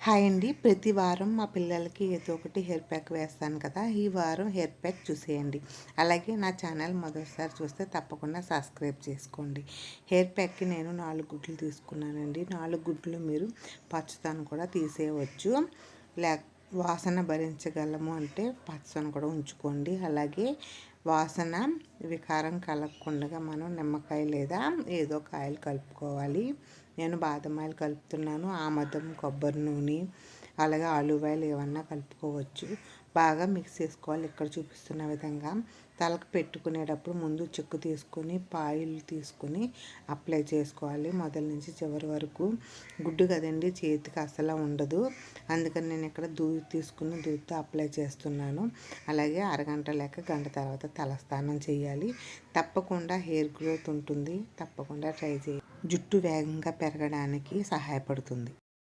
Hi అండి. ప్రతి వారం మా పిల్లలకి ఏదో ఒకటి హెయిర్ ప్యాక్ వేస్తాను కదా! ఈ వారం హెయిర్ ప్యాక్ చూసేయండి. అలాగే నా ఛానల్ మొదటిసారి చూస్తే తప్పకుండా సబ్స్క్రైబ్ చేసుకోండి. హెయిర్ ప్యాక్‌కి నేను 4 గుడ్లు తీసుకున్నానండి. 4 గుడ్లు మీరు పచ్చదనం కూడా తీసేయవచ్చు. లేక వాసన భరించగలము అంటే పచ్చదనం కూడా ఉంచుకోండి. అలాగే వాసన వికారం కలగకుండా మనం నిమ్మకాయ లేదా ఏదో కాయలు కలుపుకోవాలి. నేను బాదం ఆయిల్ కలుపుతున్నాను. ఆముదం, కొబ్బరి నూనె, అలాగే ఆలివ్ ఆయిల్ ఏమన్నా కలుపుకోవచ్చు. బాగా మిక్స్ చేసుకోవాలి. ఇక్కడ చూపిస్తున్న విధంగా తలకు పెట్టుకునేటప్పుడు ముందు చెక్కు తీసుకొని ఆయిల్ తీసుకొని అప్లై చేసుకోవాలి. మొదల నుంచి చివరి వరకు. గుడ్డు కదండి, చేతికి అసలు ఉండదు. అందుకని నేను ఇక్కడ దూది తీసుకుని దూదితో అప్లై చేస్తున్నాను. అలాగే అరగంట లేక గంట తర్వాత తలస్నానం చేయాలి. తప్పకుండా హెయిర్ గ్రోత్ ఉంటుంది. తప్పకుండా ట్రై చేయాలి. జుట్టు వేగంగా పెరగడానికి సహాయపడుతుంది.